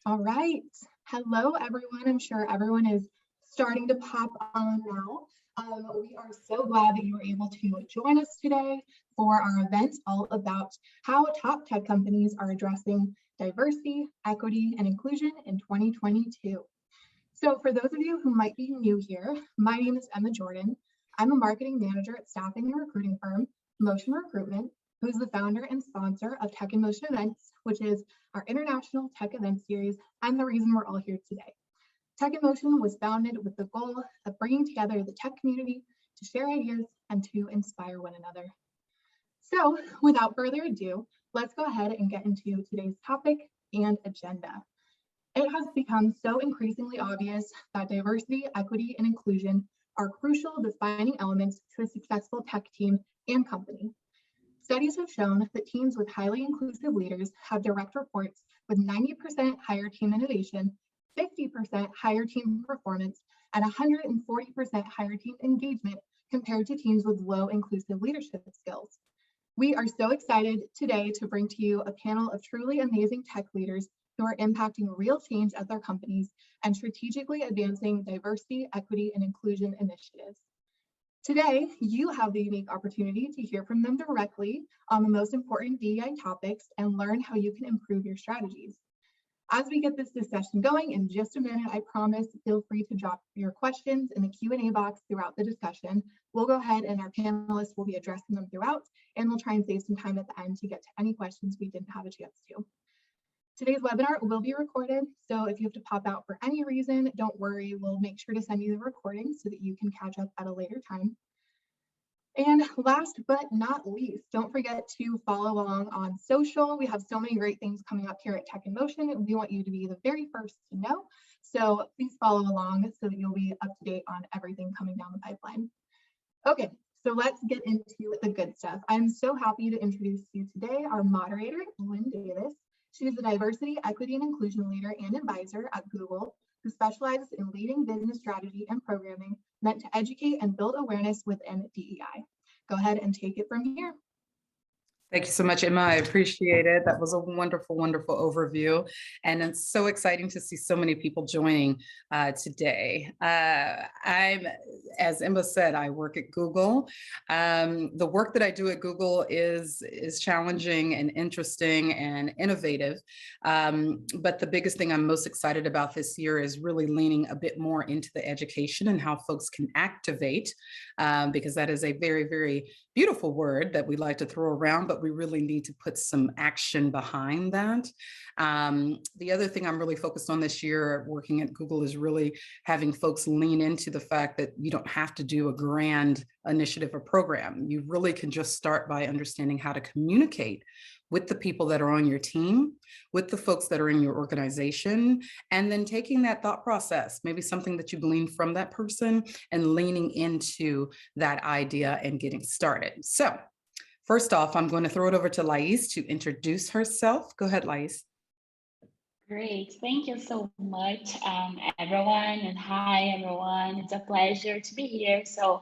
All right. Hello, everyone. I'm sure everyone is starting to pop on now. We are so glad that you were able to join us today for our event all about how top tech companies are addressing diversity, equity, and inclusion in 2022. So for those of you who might be new here, my name is Emma Jordan. I'm a marketing manager at staffing and recruiting firm, Motion Recruitment, who's the founder and sponsor of Tech in Motion Events, which is our international tech event series and the reason we're all here today. Tech in Motion was founded with the goal of bringing together the tech community to share ideas and to inspire one another. So without further ado, let's go ahead and get into today's topic and agenda. It has become so increasingly obvious that diversity, equity, and inclusion are crucial defining elements to a successful tech team and company. Studies have shown that teams with highly inclusive leaders have direct reports with 90% higher team innovation, 50% higher team performance, and 140% higher team engagement compared to teams with low inclusive leadership skills. We are so excited today to bring to you a panel of truly amazing tech leaders who are impacting real change at their companies and strategically advancing diversity, equity, and inclusion initiatives. Today, you have the unique opportunity to hear from them directly on the most important DEI topics and learn how you can improve your strategies. As we get this discussion going in just a minute, I promise, feel free to drop your questions in the Q&A box throughout the discussion. We'll go ahead and our panelists will be addressing them throughout, and we'll try and save some time at the end to get to any questions we didn't have a chance to. Today's webinar will be recorded, so if you have to pop out for any reason, don't worry, we'll make sure to send you the recording so that you can catch up at a later time. And last but not least, don't forget to follow along on social. We have so many great things coming up here at Tech in Motion, and we want you to be the very first to know. So please follow along so that you'll be up to date on everything coming down the pipeline. Okay, so let's get into the good stuff. I'm so happy to introduce you today our moderator, Lindiwe. She is a diversity, equity, and inclusion leader and advisor at Google, who specializes in leading business strategy and programming meant to educate and build awareness within DEI. Go ahead and take it from here. Thank you so much, Emma. I appreciate it. That was a wonderful, wonderful overview. And it's so exciting to see so many people joining today. As Emma said, I work at Google. The work that I do at Google is challenging and interesting and innovative. But the biggest thing I'm most excited about this year is really leaning a bit more into the education and how folks can activate, because that is a very, very beautiful word that we like to throw around, but we really need to put some action behind that. The other thing I'm really focused on this year working at Google is really having folks lean into the fact that you don't have to do a grand initiative or program. You really can just start by understanding how to communicate with the people that are on your team, with the folks that are in your organization, and then taking that thought process, maybe something that you gleaned from that person, and leaning into that idea and getting started. So first off, I'm going to throw it over to Lais to introduce herself. Go ahead, Lais. Great. Thank you so much, everyone. And hi, everyone. It's a pleasure to be here. So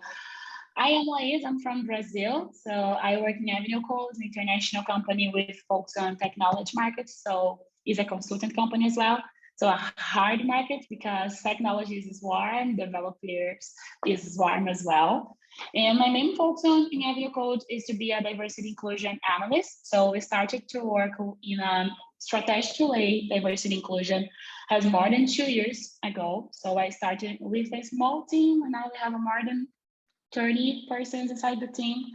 I am Lais. I'm from Brazil. So I work in Avenue Codes, an international company with focus on technology markets. So it's a consultant company as well. So a hard market because technology is warm, developers is warm as well. And my main focus in Avenue Code is to be a diversity inclusion analyst. So we started to work in a strategic way. Diversity inclusion has more than 2 years ago. So I started with a small team, and now we have more than 30 persons inside the team.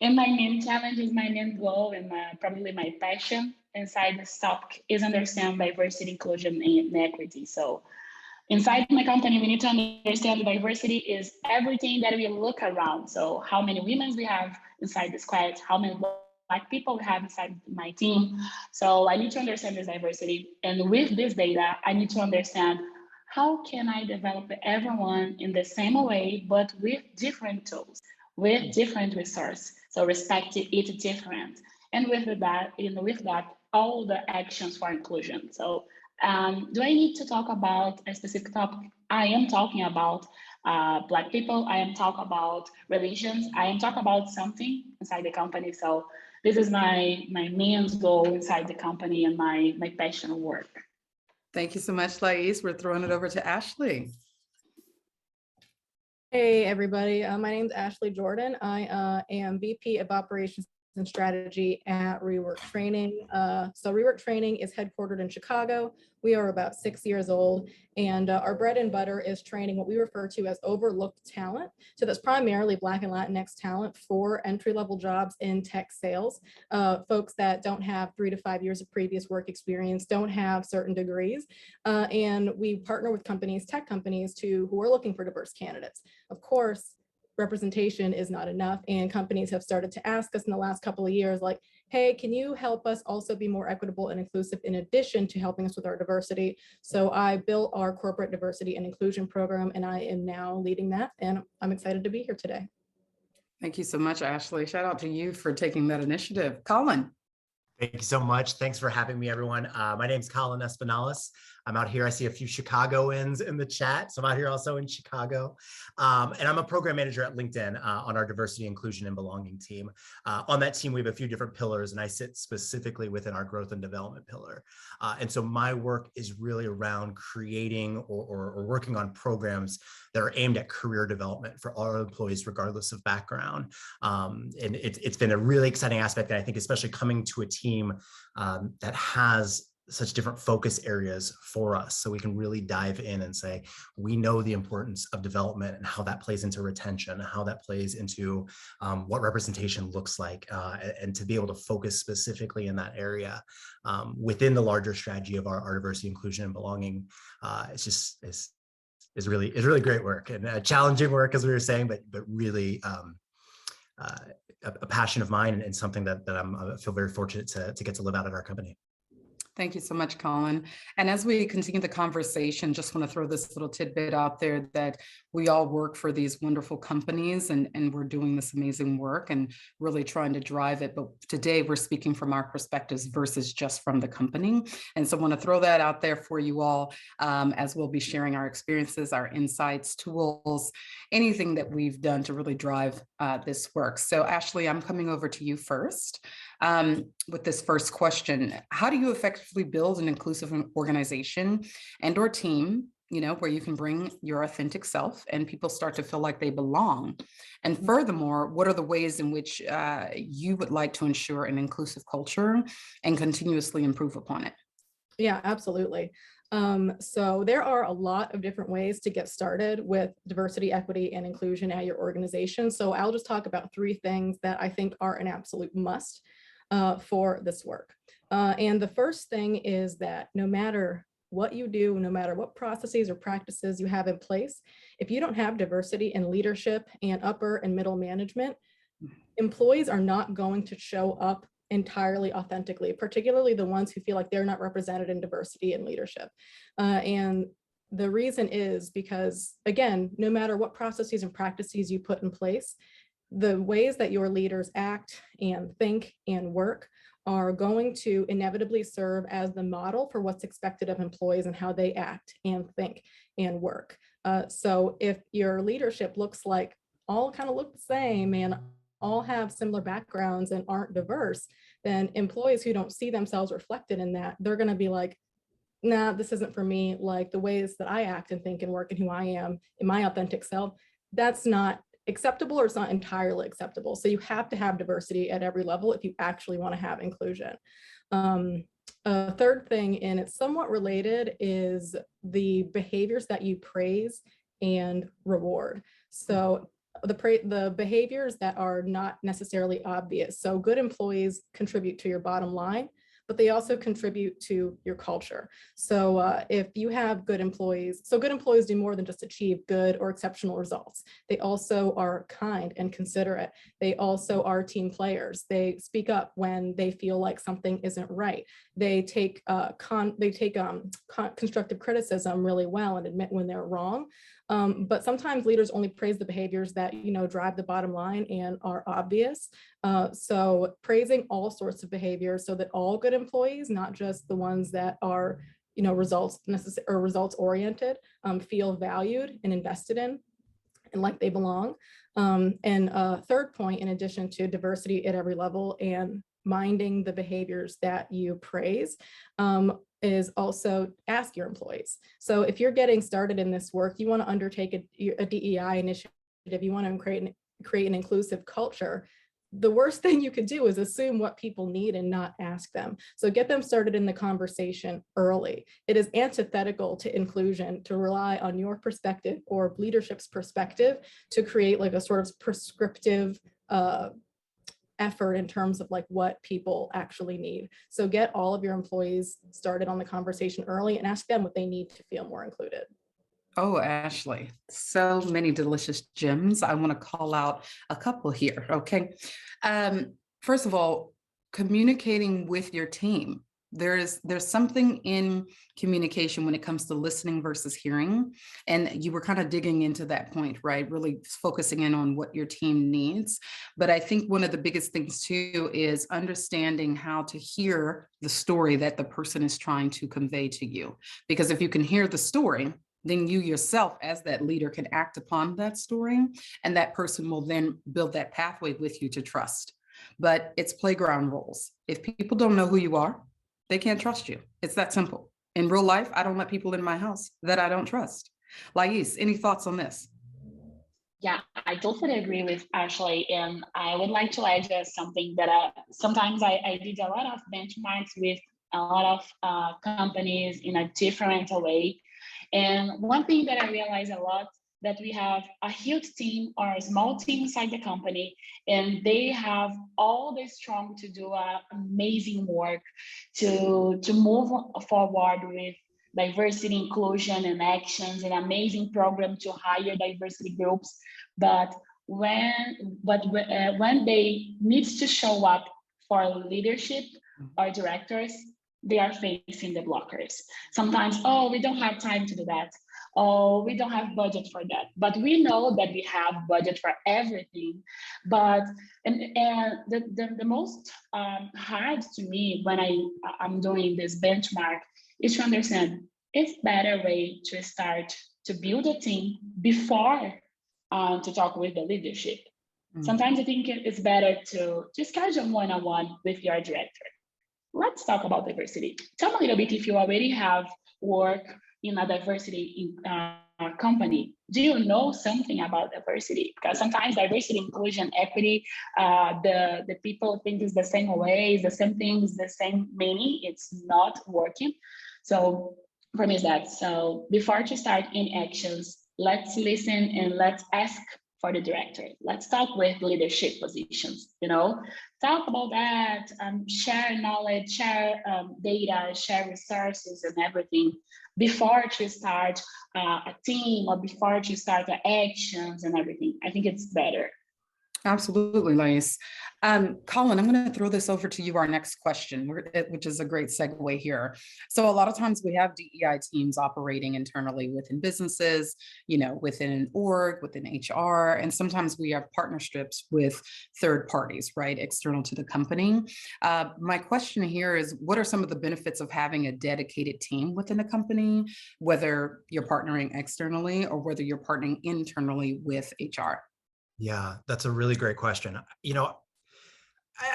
And my main challenge is my main goal and probably my passion inside this topic is understand diversity, inclusion, and equity. So inside my company, we need to understand diversity is everything that we look around. So how many women we have inside the squad, how many Black people we have inside my team. So I need to understand this diversity. And with this data, I need to understand how can I develop everyone in the same way, but with different tools, with different resources. So respect it different. And with that, all the actions for inclusion. So do I need to talk about a specific topic? I am talking about Black people. I am talking about religions. I am talking about something inside the company. So this is my main goal inside the company and my passion work. Thank you so much, Lais. We're throwing it over to Ashley. Hey, everybody. My name is Ashley Jordan. I am VP of Operations and Strategy at Rework Training. So Rework Training is headquartered in Chicago. We are about 6 years old, and our bread and butter is training what we refer to as overlooked talent. So that's primarily Black and Latinx talent for entry-level jobs in tech sales. Folks that don't have 3 to 5 years of previous work experience, don't have certain degrees, and we partner with companies, tech companies, who are looking for diverse candidates. Of course, representation is not enough, and companies have started to ask us in the last couple of years, like, hey, can you help us also be more equitable and inclusive in addition to helping us with our diversity? So I built our corporate diversity and inclusion program, and I am now leading that, and I'm excited to be here today. Thank you so much, Ashley. Shout out to you for taking that initiative. Colin. Thank you so much. Thanks for having me, everyone. My name is Colin Espinalis. I'm out here. I see a few Chicagoans in the chat. So I'm out here also in Chicago. And I'm a program manager at LinkedIn on our diversity, inclusion, and belonging team. On that team, we have a few different pillars, and I sit specifically within our growth and development pillar. And so my work is really around creating or working on programs that are aimed at career development for all employees, regardless of background. And it's been a really exciting aspect, and I think especially coming to a team that has such different focus areas for us, so we can really dive in and say, we know the importance of development and how that plays into retention, how that plays into what representation looks like, and to be able to focus specifically in that area within the larger strategy of our diversity, inclusion, and belonging. It's really great work, and challenging work, as we were saying, but really a passion of mine, and something that I feel very fortunate to get to live out at our company. Thank you so much, Colin. And as we continue the conversation, just want to throw this little tidbit out there that we all work for these wonderful companies, and we're doing this amazing work and really trying to drive it. But today we're speaking from our perspectives versus just from the company. And so I want to throw that out there for you all, as we'll be sharing our experiences, our insights, tools, anything that we've done to really drive this work. So Ashley, I'm coming over to you first. With this first question, how do you effectively build an inclusive organization and or team, where you can bring your authentic self and people start to feel like they belong? And furthermore, what are the ways in which you would like to ensure an inclusive culture and continuously improve upon it? Yeah, absolutely. So there are a lot of different ways to get started with diversity, equity, and inclusion at your organization. So I'll just talk about 3 things that I think are an absolute must for this work. And the first thing is that no matter what you do, no matter what processes or practices you have in place, if you don't have diversity in leadership and upper and middle management, employees are not going to show up entirely authentically, particularly the ones who feel like they're not represented in diversity and leadership. And the reason is because, again, no matter what processes and practices you put in place, the ways that your leaders act and think and work are going to inevitably serve as the model for what's expected of employees and how they act and think and work. So if your leadership looks like all kind of look the same and all have similar backgrounds and aren't diverse, then employees who don't see themselves reflected in that, they're going to be like, nah, this isn't for me. Like the ways that I act and think and work and who I am in my authentic self, that's not acceptable, or it's not entirely acceptable. So you have to have diversity at every level if you actually want to have inclusion. A third thing, and it's somewhat related, is the behaviors that you praise and reward. So the behaviors that are not necessarily obvious. So good employees contribute to your bottom line, but they also contribute to your culture. So if you have good employees, so good employees do more than just achieve good or exceptional results. They also are kind and considerate. They also are team players. They speak up when they feel like something isn't right. They take constructive criticism really well and admit when they're wrong. But sometimes leaders only praise the behaviors that, drive the bottom line and are obvious. So praising all sorts of behaviors so that all good employees, not just the ones that are, results oriented, feel valued and invested in and like they belong. And a third point, in addition to diversity at every level and minding the behaviors that you praise, is also ask your employees. So if you're getting started in this work, you want to undertake a DEI initiative, you want to create an inclusive culture, the worst thing you could do is assume what people need and not ask them. So get them started in the conversation early. It is antithetical to inclusion to rely on your perspective or leadership's perspective to create like a sort of prescriptive effort in terms of like what people actually need. So get all of your employees started on the conversation early and ask them what they need to feel more included. Oh, Ashley, so many delicious gems. I want to call out a couple here, okay? First of all, communicating with your team. There's something in communication when it comes to listening versus hearing. And you were kind of digging into that point, right? Really focusing in on what your team needs. But I think one of the biggest things too is understanding how to hear the story that the person is trying to convey to you. Because if you can hear the story, then you yourself as that leader can act upon that story, and that person will then build that pathway with you to trust. But it's playground roles. If people don't know who you are, they can't trust you. It's that simple. In real life, I don't let people in my house that I don't trust. Lais, any thoughts on this? Yeah, I totally agree with Ashley. And I would like to add just something that sometimes I did a lot of benchmarks with a lot of companies in a different way. And one thing that I realize a lot, that we have a huge team or a small team inside the company, and they have all the strong to do amazing work to move forward with diversity, inclusion, and actions, an amazing program to hire diversity groups. But when they need to show up for leadership or directors, they are facing the blockers. Sometimes, oh, we don't have time to do that. Oh, we don't have budget for that. But we know that we have budget for everything. But the most hard to me when I'm doing this benchmark is to understand it's better way to start to build a team before to talk with the leadership. Sometimes I think it's better to schedule one-on-one with your director. Let's talk about diversity. Tell me a little bit if you already have work in a diversity company. Do you know something about diversity? Because sometimes diversity, inclusion, equity, the people think it's the same way, it's the same thing, it's the same meaning. It's not working. So for me, it's that. So before to start any actions, let's listen and let's ask for the director. Let's talk with leadership positions, talk about that, share knowledge, share data, share resources and everything before to start a team or before to start the actions and everything. I think it's better. Absolutely, Lais. Colin, I'm going to throw this over to you, our next question, which is a great segue here. So a lot of times we have DEI teams operating internally within businesses, within an org, within HR, and sometimes we have partnerships with third parties, right, external to the company. My question here is, what are some of the benefits of having a dedicated team within a company, whether you're partnering externally or whether you're partnering internally with HR? Yeah, that's a really great question.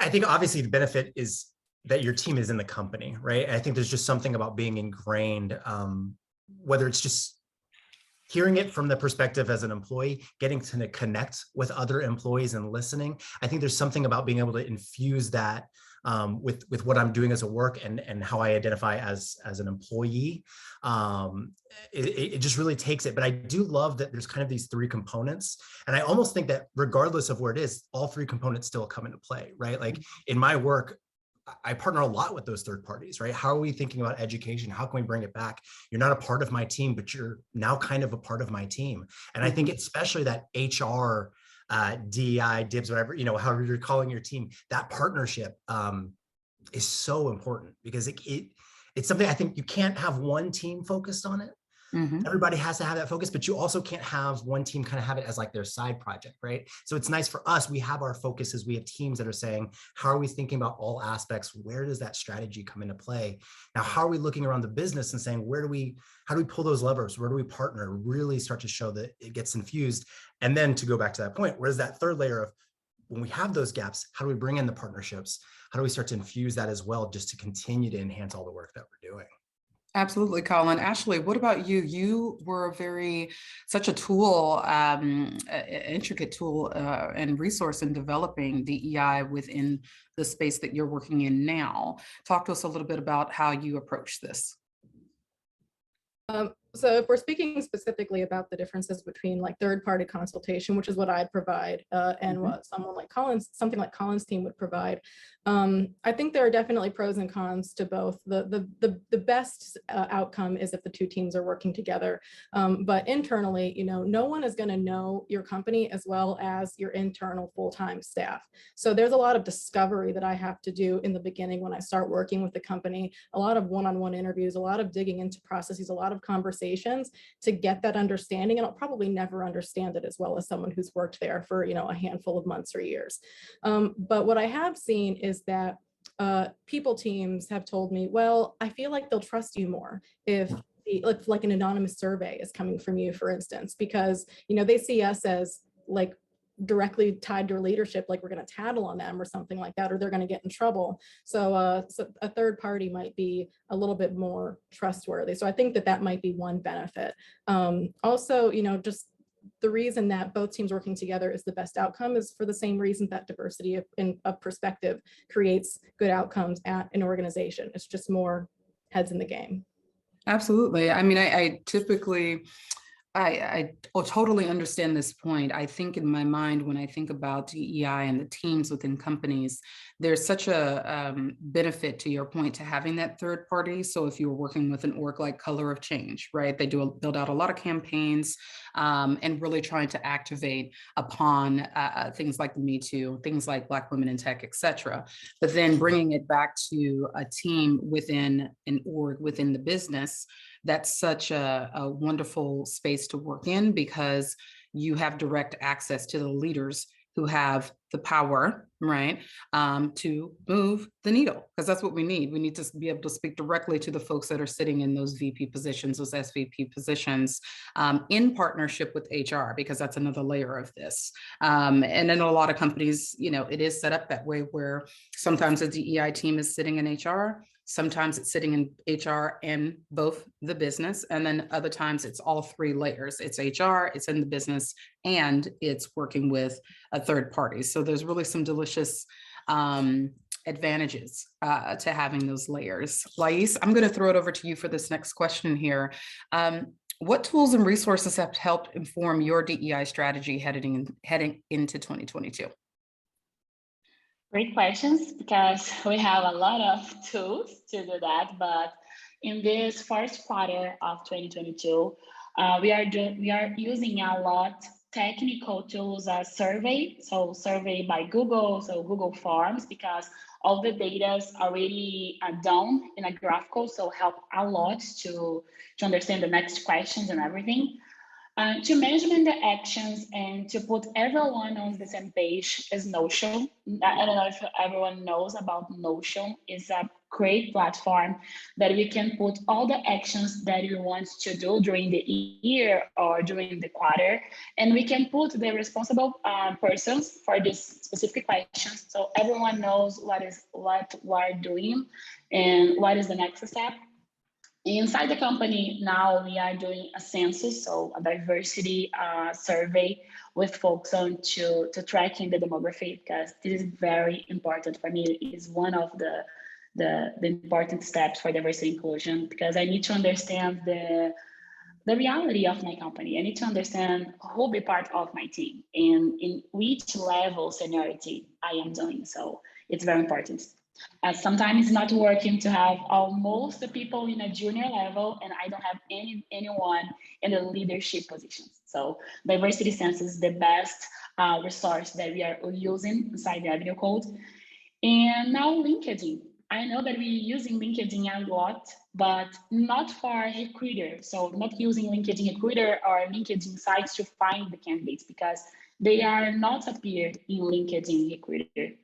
I think obviously the benefit is that your team is in the company, right? I think there's just something about being ingrained, whether it's just hearing it from the perspective as an employee, getting to connect with other employees and listening. I think there's something about being able to infuse that with what I'm doing as a work and how I identify as an employee. It just really takes it. But I do love that there's kind of these three components. And I almost think that regardless of where it is, all three components still come into play, right? Like in my work, I partner a lot with those third parties, right? How are we thinking about education? How can we bring it back? You're not a part of my team, but you're now kind of a part of my team. And I think especially that HR, DEI, DIBS, whatever, however you're calling your team, that partnership is so important because it's something I think you can't have one team focused on it. Mm-hmm. Everybody has to have that focus, but you also can't have one team kind of have it as like their side project, right? So it's nice for us. We have our focuses. We have teams that are saying, how are we thinking about all aspects? Where does that strategy come into play? Now, how are we looking around the business and saying, how do we pull those levers? Where do we partner? Really start to show that it gets infused. And then to go back to that point, where's that third layer of when we have those gaps, how do we bring in the partnerships? How do we start to infuse that as well, just to continue to enhance all the work that we're doing? Absolutely, Colin. Ashley, what about you? You were such a tool, intricate tool and resource in developing DEI within the space that you're working in now. Talk to us a little bit about how you approach this. So if we're speaking specifically about the differences between like third-party consultation, which is what I'd provide, and what something like Colin's team would provide, I think there are definitely pros and cons to both. The best outcome is if the two teams are working together, but internally, no one is going to know your company as well as your internal full-time staff. So there's a lot of discovery that I have to do in the beginning when I start working with the company, a lot of one-on-one interviews, a lot of digging into processes, a lot of conversations to get that understanding. And I'll probably never understand it as well as someone who's worked there for, a handful of months or years. But what I have seen is that people teams have told me, well, I feel like they'll trust you more if like an anonymous survey is coming from you, for instance, because, they see us as like directly tied to leadership, like we're going to tattle on them or something like that, or they're going to get in trouble. So a third party might be a little bit more trustworthy. So I think that might be one benefit. Also, just the reason that both teams working together is the best outcome is for the same reason that diversity of perspective creates good outcomes at an organization. It's just more heads in the game. Absolutely. I mean, I typically, I totally understand this point. I think in my mind, when I think about DEI and the teams within companies, there's such a benefit, to your point, to having that third party. So if you were working with an org like Color of Change, right, they build out a lot of campaigns and really trying to activate upon things like the Me Too, things like Black Women in Tech, et cetera. But then bringing it back to a team within an org, within the business, that's such a wonderful space to work in, because you have direct access to the leaders who have the power, right, to move the needle, because that's what we need. We need to be able to speak directly to the folks that are sitting in those VP positions, those SVP positions, in partnership with HR, because that's another layer of this. And in a lot of companies, it is set up that way, where sometimes a DEI team is sitting in HR, sometimes it's sitting in HR and both the business, and then other times it's all three layers. It's HR, it's in the business, and it's working with a third party. So there's really some delicious advantages to having those layers. Lais, I'm going to throw it over to you for this next question here. What tools and resources have helped inform your DEI strategy heading into 2022? Great questions, because we have a lot of tools to do that. But in this first quarter of 2022, we are using a lot technical tools as survey. So survey by Google, so Google Forms, because all the data is already done in a graphical, so help a lot to understand the next questions and everything. To management the actions and to put everyone on the same page is Notion. I don't know if everyone knows about Notion. It's a great platform that we can put all the actions that we want to do during the year or during the quarter, and we can put the responsible persons for this specific questions, so everyone knows what we're doing and what is the next step. Inside the company now, we are doing a census, so a diversity survey with folks on to tracking the demography, because this is very important for me. It is one of the important steps for diversity inclusion, because I need to understand the reality of my company. I need to understand who will be part of my team and in which level seniority I am doing. So it's very important. Sometimes it's not working to have almost the people in a junior level, and I don't have anyone in the leadership positions. So diversity census is the best resource that we are using inside the Avenue Code. And now LinkedIn. I know that we're using LinkedIn a lot, but not for recruiter. So not using LinkedIn recruiter or LinkedIn sites to find the candidates, because they are not appeared in LinkedIn recruiter.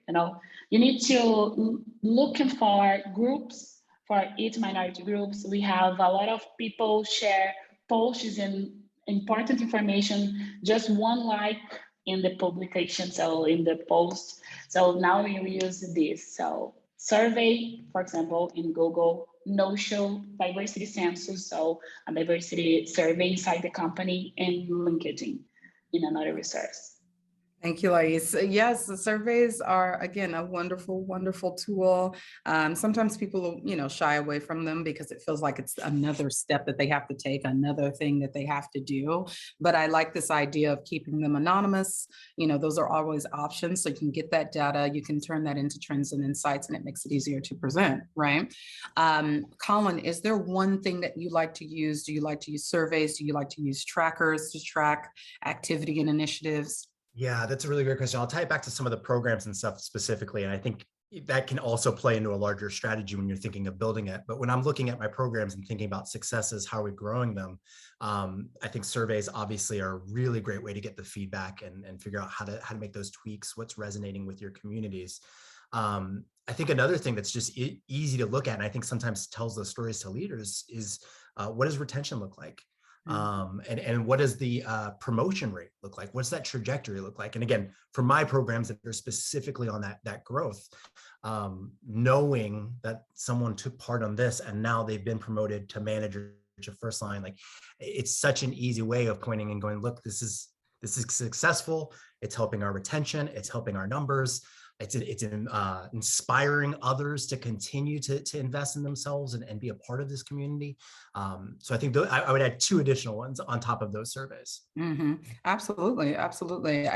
You need to look for groups, for each minority groups. We have a lot of people share posts and important information, just one like in the publication, so in the post. So now we use this. So survey, for example, in Google, no-show diversity census, so a diversity survey inside the company, and LinkedIn in another resource. Thank you, Lais. Yes, the surveys are, again, a wonderful, wonderful tool. Sometimes people, shy away from them because it feels like it's another step that they have to take, another thing that they have to do. But I like this idea of keeping them anonymous. Those are always options. So you can get that data, you can turn that into trends and insights, and it makes it easier to present, right? Colin, is there one thing that you like to use? Do you like to use surveys? Do you like to use trackers to track activity and initiatives? Yeah, that's a really great question. I'll tie it back to some of the programs and stuff specifically. And I think that can also play into a larger strategy when you're thinking of building it. But when I'm looking at my programs and thinking about successes, how are we growing them? I think surveys obviously are a really great way to get the feedback and figure out how to make those tweaks, what's resonating with your communities. I think another thing that's just easy to look at, and I think sometimes tells those stories to leaders, is what does retention look like? And what does the promotion rate look like? What's that trajectory look like? And again, for my programs that are specifically on that growth, knowing that someone took part on this and now they've been promoted to manager to first line, like it's such an easy way of pointing and going, look, this is successful. It's helping our retention. It's helping our numbers. It's inspiring others to continue to invest in themselves and be a part of this community. So I think I would add 2 additional ones on top of those surveys. Mm-hmm. Absolutely. Absolutely.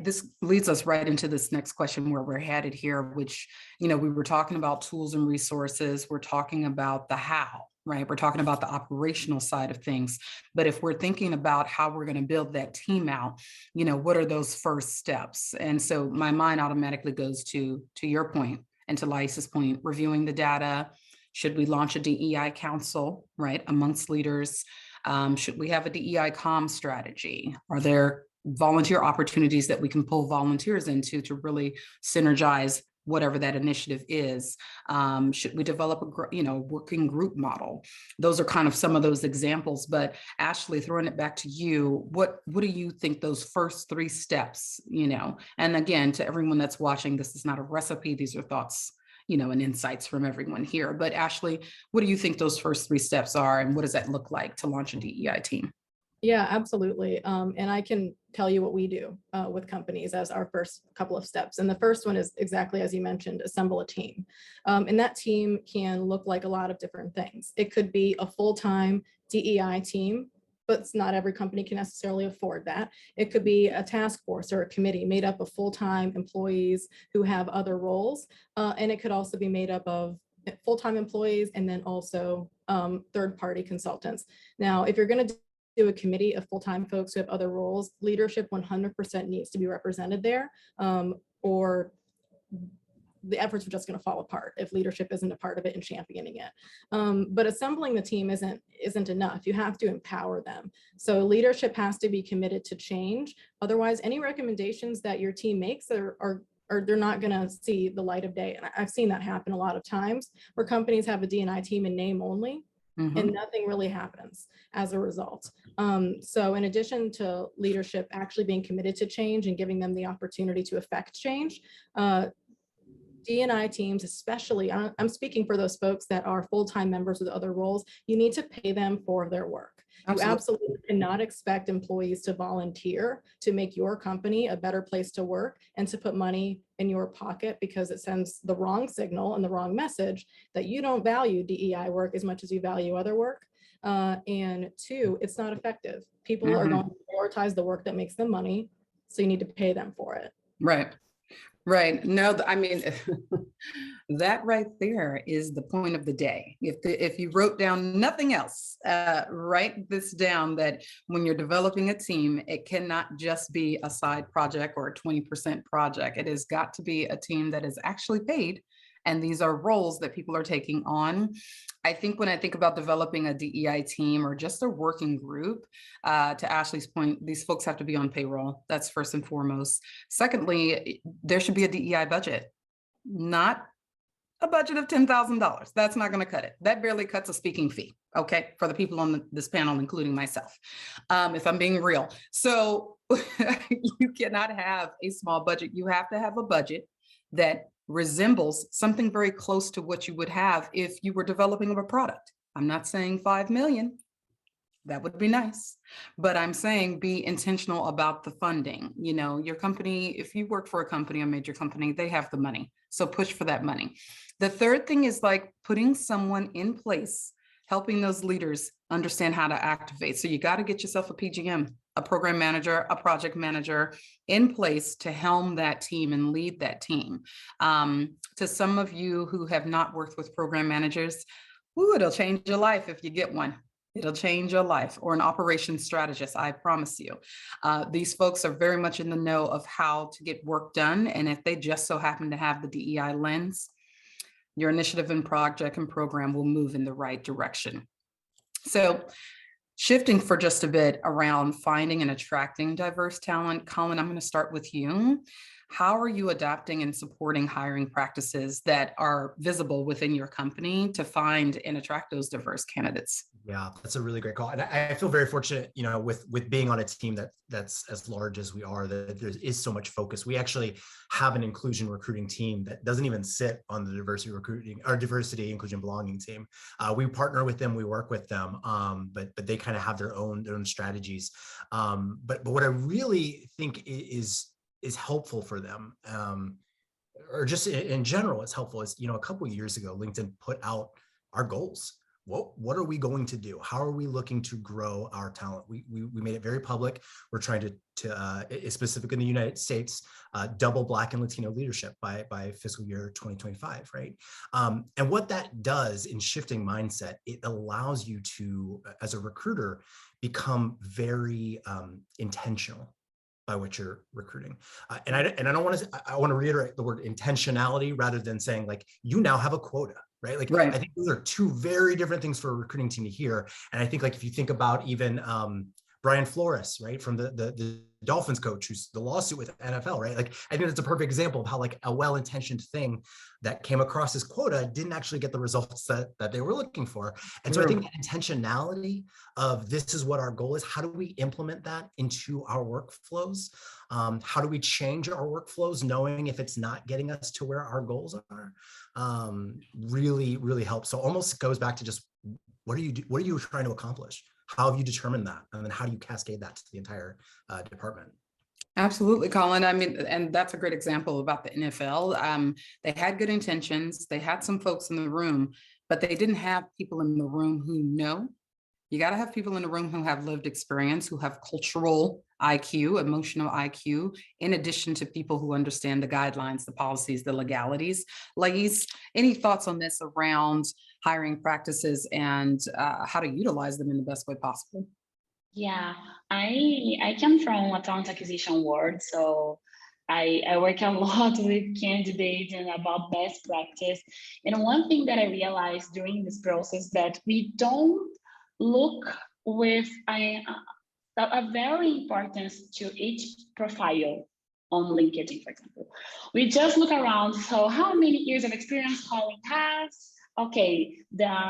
This leads us right into this next question where we're headed here, which, we were talking about tools and resources. We're talking about the how, right? We're talking about the operational side of things. But if we're thinking about how we're going to build that team out, what are those first steps? And so my mind automatically goes to your point and to Lais's point, reviewing the data. Should we launch a DEI council, right, amongst leaders? Should we have a DEI comm strategy? Are there volunteer opportunities that we can pull volunteers into to really synergize whatever that initiative is? Should we develop a working group model? Those are kind of some of those examples. But Ashley, throwing it back to you, what do you think those first 3 steps? And again, to everyone that's watching, this is not a recipe. These are thoughts, and insights from everyone here. But Ashley, what do you think those first 3 steps are, and what does that look like to launch a DEI team? Yeah, absolutely. And I can tell you what we do with companies as our first couple of steps. And the first one is exactly as you mentioned, assemble a team. And that team can look like a lot of different things. It could be a full-time DEI team, but not every company can necessarily afford that. It could be a task force or a committee made up of full-time employees who have other roles. And it could also be made up of full-time employees and then also third-party consultants. Now, if you're going to do a committee of full-time folks who have other roles, leadership 100% needs to be represented there, or the efforts are just going to fall apart if leadership isn't a part of it and championing it. But assembling the team isn't enough. You have to empower them. So leadership has to be committed to change. Otherwise, any recommendations that your team makes are they're not going to see the light of day. And I've seen that happen a lot of times where companies have a D&I team in name only. Mm-hmm. And nothing really happens as a result. So in addition to leadership actually being committed to change and giving them the opportunity to affect change, D&I teams, especially, I'm speaking for those folks that are full-time members with other roles, you need to pay them for their work. You absolutely cannot expect employees to volunteer to make your company a better place to work and to put money in your pocket, because it sends the wrong signal and the wrong message that you don't value DEI work as much as you value other work. And 2, it's not effective. People are going to prioritize the work that makes them money, so you need to pay them for it. Right. Right. No, I mean, that right there is the point of the day. If you wrote down nothing else, write this down, that when you're developing a team, it cannot just be a side project or a 20% project. It has got to be a team that is actually paid. And these are roles that people are taking on. I think when I think about developing a DEI team or just a working group, to Ashley's point, these folks have to be on payroll. That's first and foremost. Secondly, there should be a DEI budget, not a budget of $10,000. That's not going to cut it. That barely cuts a speaking fee, okay, for the people on this panel, including myself, if I'm being real. So you cannot have a small budget. You have to have a budget that resembles something very close to what you would have if you were developing a product. I'm not saying 5 million. That would be nice, but I'm saying be intentional about the funding. You know, your company, if you work for a company, a major company, they have the money. So push for that money. The third thing is like putting someone in place, helping those leaders understand how to activate. So you got to get yourself a PGM, a program manager, a project manager in place to helm that team and lead that team. To some of you who have not worked with program managers, ooh, it'll change your life if you get one. It'll change your life, or an operations strategist, I promise you. These folks are very much in the know of how to get work done. And if they just so happen to have the DEI lens, your initiative and project and program will move in the right direction. So shifting for just a bit around finding and attracting diverse talent, Colin, I'm going to start with you. How are you adapting and supporting hiring practices that are visible within your company to find and attract those diverse candidates? Yeah, that's a really great call. And I feel very fortunate, you know, with being on a team that's as large as we are, that there is so much focus. We actually have an inclusion recruiting team that doesn't even sit on the diversity recruiting or diversity, inclusion, belonging team. We partner with them, we work with them, but they kind of have their own strategies. But what I really think is helpful for them, or just in general, it's helpful is, you know, a couple of years ago, LinkedIn put out our goals. What are we going to do? How are we looking to grow our talent? We made it very public. We're trying to specifically in the United States, double Black and Latino leadership by fiscal year 2025, right? And what that does in shifting mindset, it allows you to, as a recruiter, become very intentional by what you're recruiting. And I don't want to, I want to reiterate the word intentionality rather than saying like, you now have a quota, right? Like, right. I think those are two very different things for a recruiting team to hear. And I think like, if you think about even Brian Flores, right, from the Dolphins coach, who's the lawsuit with NFL, right? Like, I think that's a perfect example of how like a well-intentioned thing that came across as quota didn't actually get the results that they were looking for. And so I think that intentionality of this is what our goal is. How do we implement that into our workflows? How do we change our workflows, knowing if it's not getting us to where our goals are? Really, really helps. So almost goes back to just what are you trying to accomplish? How have you determined that? And then how do you cascade that to the entire department? Absolutely, Colin. I mean, and that's a great example about the NFL. They had good intentions. They had some folks in the room, but they didn't have people in the room who know. You got to have people in the room who have lived experience, who have cultural IQ, emotional IQ, in addition to people who understand the guidelines, the policies, the legalities. Lais, any thoughts on this around hiring practices and how to utilize them in the best way possible? Yeah, I come from a talent acquisition world, so I work a lot with candidates and about best practice. And one thing that I realized during this process that we don't look with a very importance to each profile on LinkedIn, for example. We just look around, so how many years of experience Colin has? Okay,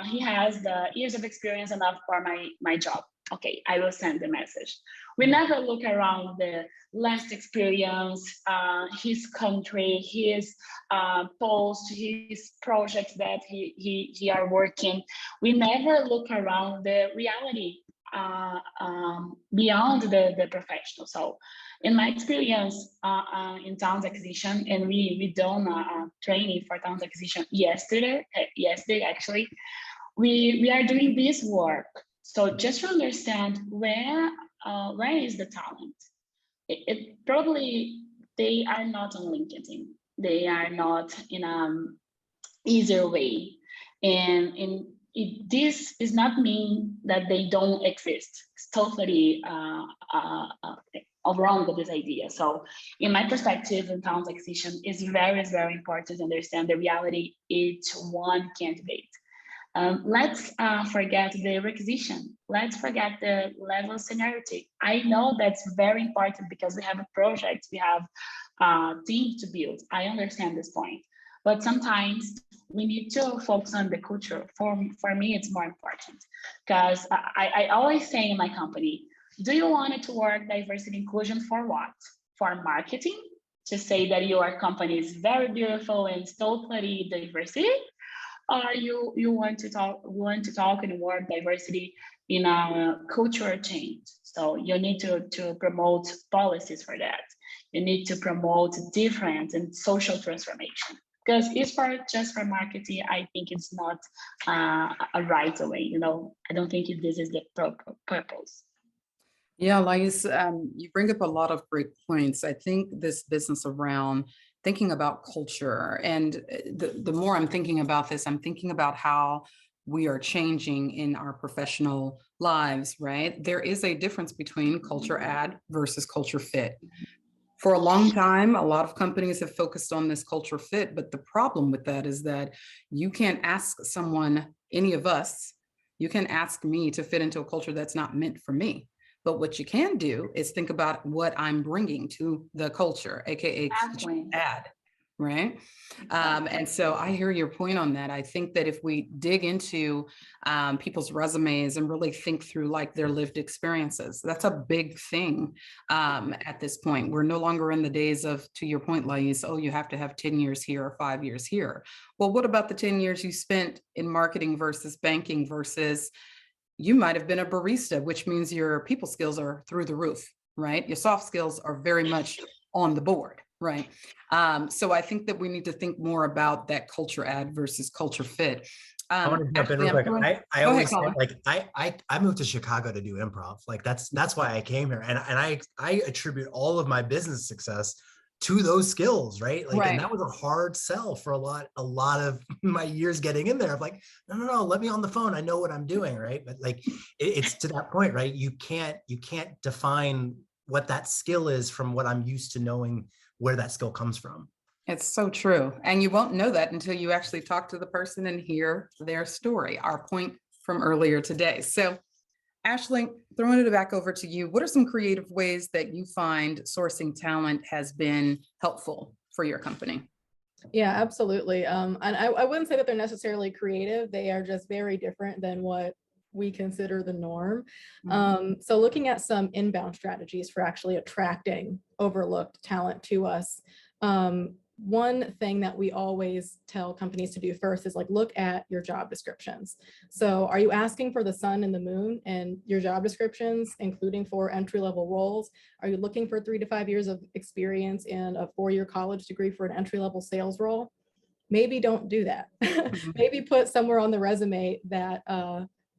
he has the years of experience enough for my job. Okay, I will send the message. We never look around the last experience, his country, his post, his project that he are working. We never look around the reality beyond the professional. So in my experience in talent acquisition, and we done a training for talent acquisition yesterday actually, we are doing this work. So just to understand where is the talent? It probably they are not on LinkedIn. They are not in an easier way, and this does not mean that they don't exist. It's totally wrong with this idea. So in my perspective, in talent acquisition, it's very, very important to understand the reality each one candidate. Let's forget the requisition. Let's forget the level of seniority. I know that's very important because we have a project, we have a team to build. I understand this point. But sometimes we need to focus on the culture. For me, it's more important because I always say in my company, do you want it to work diversity inclusion for what? For marketing, to say that your company is very beautiful and totally diversity, or you want to talk in more diversity in a cultural change. So you need to promote policies for that. You need to promote different and social transformation. Because it's just for marketing, I think it's not a right way. You know, I don't think this is the purpose. Yeah, Lais, you bring up a lot of great points. I think this business around thinking about culture, and the more I'm thinking about this, I'm thinking about how we are changing in our professional lives, right? There is a difference between culture add versus culture fit. For a long time, a lot of companies have focused on this culture fit, but the problem with that is that you can't ask someone, any of us, you can ask me to fit into a culture that's not meant for me. But what you can do is think about what I'm bringing to the culture, AKA add, right? And so I hear your point on that. I think that if we dig into people's resumes and really think through like their lived experiences, that's a big thing at this point. We're no longer in the days of, to your point, Lais, oh, you have to have 10 years here or 5 years here. Well, what about the 10 years you spent in marketing versus banking versus you might have been a barista, which means your people skills are through the roof, right? Your soft skills are very much on the board, right? So I think that we need to think more about that culture add versus culture fit. I want to jump in real quick. I always say, like I moved to Chicago to do improv. Like that's why I came here, and I attribute all of my business success to those skills, right? Like, and that was a hard sell for a lot of my years getting in there. I'm like, no, let me on the phone. I know what I'm doing, right? But like, it's to that point, right? You can't define what that skill is from what I'm used to knowing where that skill comes from. It's so true. And you won't know that until you actually talk to the person and hear their story, our point from earlier today. So Ashley, throwing it back over to you, what are some creative ways that you find sourcing talent has been helpful for your company? Yeah, absolutely. And I wouldn't say that they're necessarily creative. They are just very different than what we consider the norm. So looking at some inbound strategies for actually attracting overlooked talent to us. One thing that we always tell companies to do first is like, look at your job descriptions. So are you asking for the sun and the moon and your job descriptions, including for entry-level roles? Are you looking for 3 to 5 years of experience and a 4-year college degree for an entry-level sales role? Maybe don't do that. Maybe put somewhere on the resume that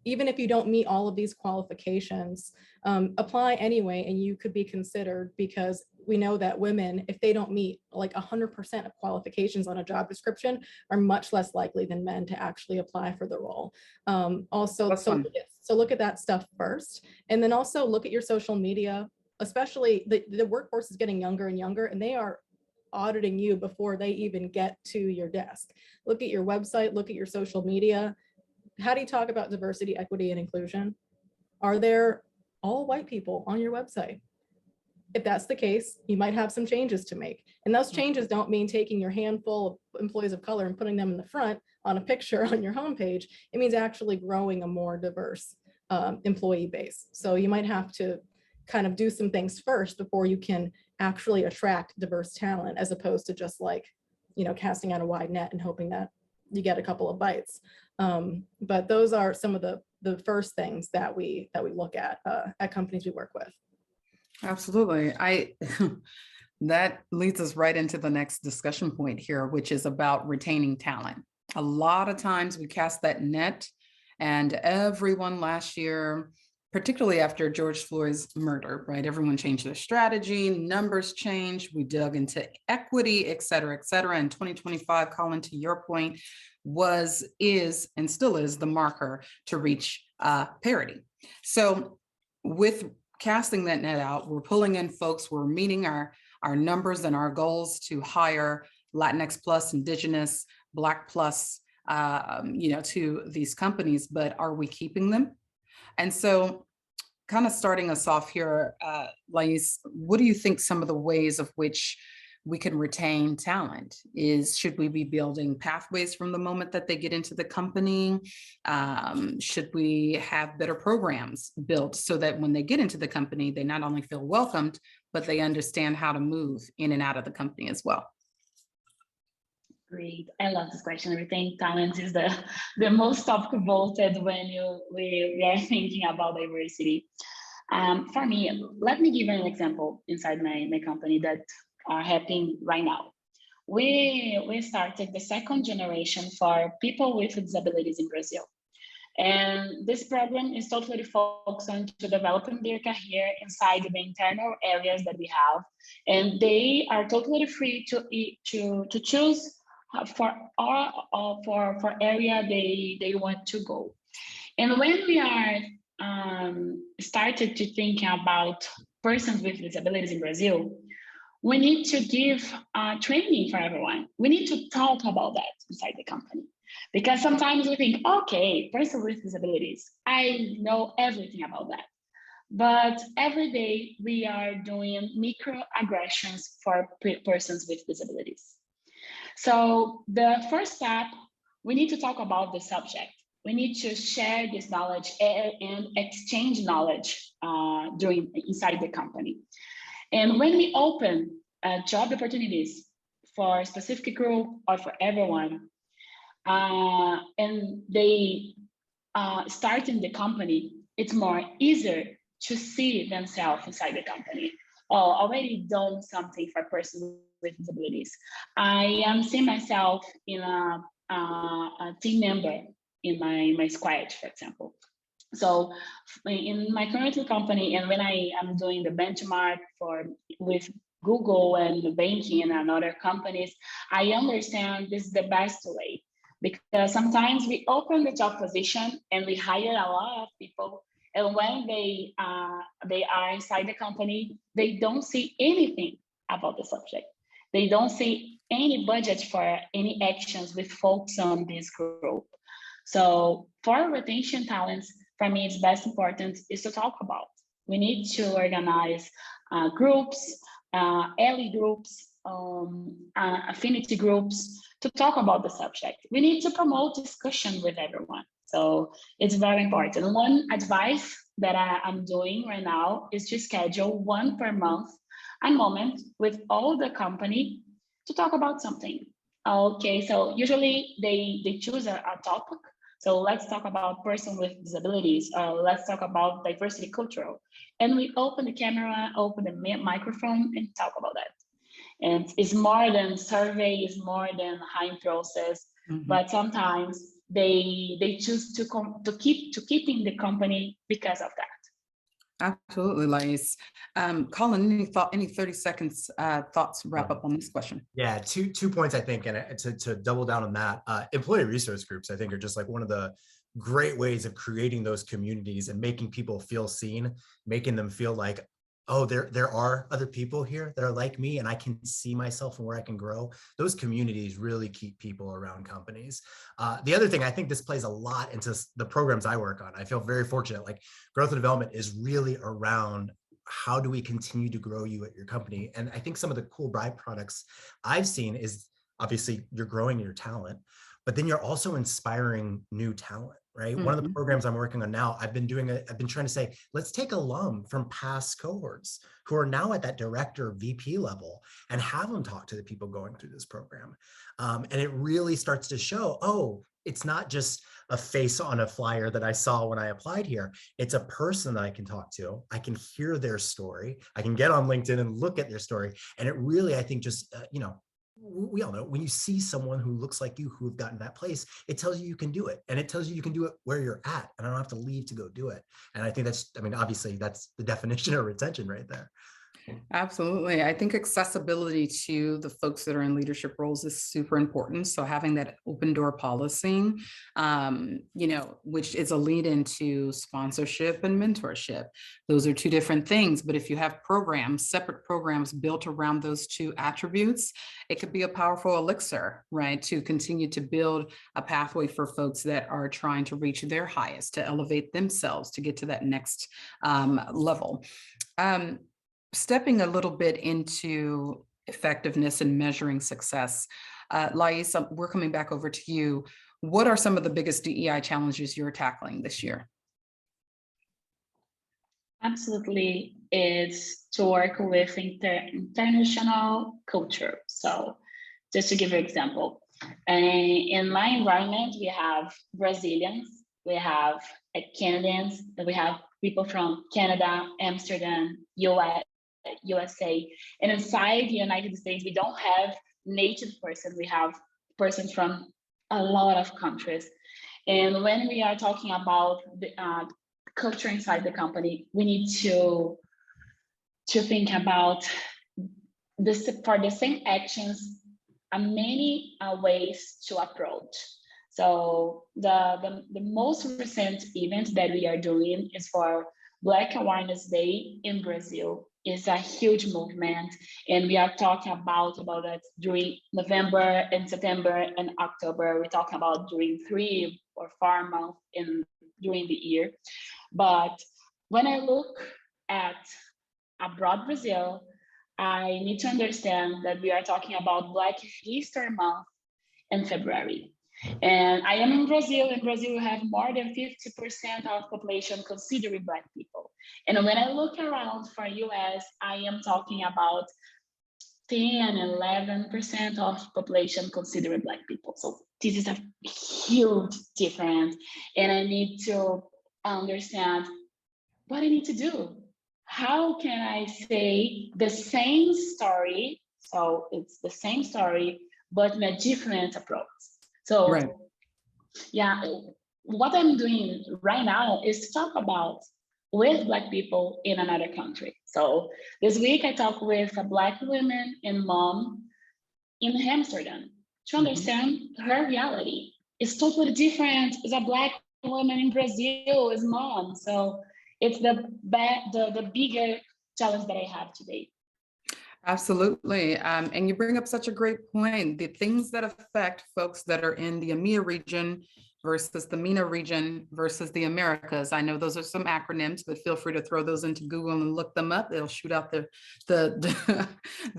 even if you don't meet all of these qualifications, apply anyway, and you could be considered, because we know that women, if they don't meet like 100% of qualifications on a job description, are much less likely than men to actually apply for the role. So look at that stuff first, and then also look at your social media. Especially the workforce is getting younger and younger, and they are auditing you before they even get to your desk. Look at your website, look at your social media. How do you talk about diversity, equity, and inclusion? Are there all white people on your website? If that's the case, you might have some changes to make. And those changes don't mean taking your handful of employees of color and putting them in the front on a picture on your homepage. It means actually growing a more diverse employee base. So you might have to kind of do some things first before you can actually attract diverse talent, as opposed to just like, casting out a wide net and hoping that you get a couple of bites. But those are some of the first things that we look at companies we work with. Absolutely. That leads us right into the next discussion point here, which is about retaining talent. A lot of times we cast that net, and everyone last year, particularly after George Floyd's murder, right? Everyone changed their strategy, numbers changed, we dug into equity, et cetera, et cetera. And 2025, Colin, to your point, is, and still is the marker to reach parity. So with casting that net out, we're pulling in folks, we're meeting our numbers and our goals to hire Latinx plus, Indigenous, Black plus, to these companies, but are we keeping them? And so kind of starting us off here, Lais, what do you think some of the ways of which we can retain talent? Should we be building pathways from the moment that they get into the company? Should we have better programs built so that when they get into the company, they not only feel welcomed, but they understand how to move in and out of the company as well? Great. I love this question. I think talent is the most topic voted when we are thinking about diversity. For me, let me give an example inside my company that are happening right now. We started the second generation for people with disabilities in Brazil. And this program is totally focused on to developing their career inside the internal areas that we have. And they are totally free to choose for area they want to go. And when we are started to think about persons with disabilities in Brazil, we need to give training for everyone. We need to talk about that inside the company. Because sometimes we think, okay, person with disabilities, I know everything about that. But every day we are doing microaggressions for persons with disabilities. So the first step, we need to talk about the subject. We need to share this knowledge and exchange knowledge inside the company. And when we open job opportunities for a specific group or for everyone, and they start in the company, it's more easier to see themselves inside the company. Oh, already done something for persons with disabilities. I am seeing myself in a team member in my squad, for example. So in my current company, and when I am doing the benchmark with Google and the banking and other companies, I understand this is the best way, because sometimes we open the job position and we hire a lot of people, and when they are inside the company, they don't see anything about the subject. They don't see any budget for any actions with folks on this group. So for retention talents, for me, it's best important is to talk about. We need to organize groups, early groups, affinity groups to talk about the subject. We need to promote discussion with everyone. So it's very important. One advice that I'm doing right now is to schedule one per month, a moment with all the company to talk about something. Okay, so usually they choose a topic. So let's talk about person with disabilities. Let's talk about diversity cultural. And we open the camera, open the microphone and talk about that. And it's more than survey, it's more than hiring process, but sometimes they choose to keep in the company because of that. Absolutely, Lais. Colin, any 30 seconds thoughts wrap up on this question? Yeah, two points, I think, and to double down on that, employee resource groups, I think, are just like one of the great ways of creating those communities and making people feel seen, making them feel like, oh, there are other people here that are like me and I can see myself and where I can grow. Those communities really keep people around companies. The other thing, I think this plays a lot into the programs I work on. I feel very fortunate, like growth and development is really around how do we continue to grow you at your company? And I think some of the cool byproducts I've seen is obviously you're growing your talent, but then you're also inspiring new talent. Right. One of the programs I'm working on now, I've been trying to say, let's take alum from past cohorts who are now at that director VP level and have them talk to the people going through this program. And it really starts to show, oh, it's not just a face on a flyer that I saw when I applied here. It's a person that I can talk to. I can hear their story. I can get on LinkedIn and look at their story. And it really, I think, just, we all know when you see someone who looks like you who've gotten that place, it tells you can do it, and it tells you can do it where you're at, and I don't have to leave to go do it. And I think that's, obviously that's the definition of retention right there. Absolutely. I think accessibility to the folks that are in leadership roles is super important. So having that open door policy, which is a lead into sponsorship and mentorship. Those are two different things. But if you have separate programs built around those two attributes, it could be a powerful elixir, right? To continue to build a pathway for folks that are trying to reach their highest, to elevate themselves, to get to that next level. Stepping a little bit into effectiveness in measuring success. Lais, we're coming back over to you. What are some of the biggest DEI challenges you're tackling this year? Absolutely, is to work with international culture. So just to give you an example, in my environment, we have Brazilians, we have Canadians, we have people from Canada, Amsterdam, USA, and inside the United States, we don't have native person, we have persons from a lot of countries. And when we are talking about the culture inside the company, we need to think about this for the same actions, many ways to approach. So the most recent event that we are doing is for Black Awareness Day in Brazil. It's a huge movement, and we are talking about it during November and September and October. We're talking about during 3 or 4 months during the year. But when I look at abroad Brazil, I need to understand that we are talking about Black History Month in February. And I am in Brazil. In Brazil, we have more than 50% of population considering Black people. And when I look around for US, I am talking about 10 and 11% of population considering Black people. So this is a huge difference. And I need to understand what I need to do. How can I say the same story? So it's the same story, but in a different approach. So right. Yeah, what I'm doing right now is to talk about with Black people in another country. So this week I talked with a Black woman and mom in Amsterdam to understand her reality. It's totally different as a Black woman in Brazil as mom. So it's the bigger challenge that I have today. Absolutely. And you bring up such a great point. The things that affect folks that are in the EMEA region versus the MENA region versus the Americas. I know those are some acronyms, but feel free to throw those into Google and look them up. They'll shoot out the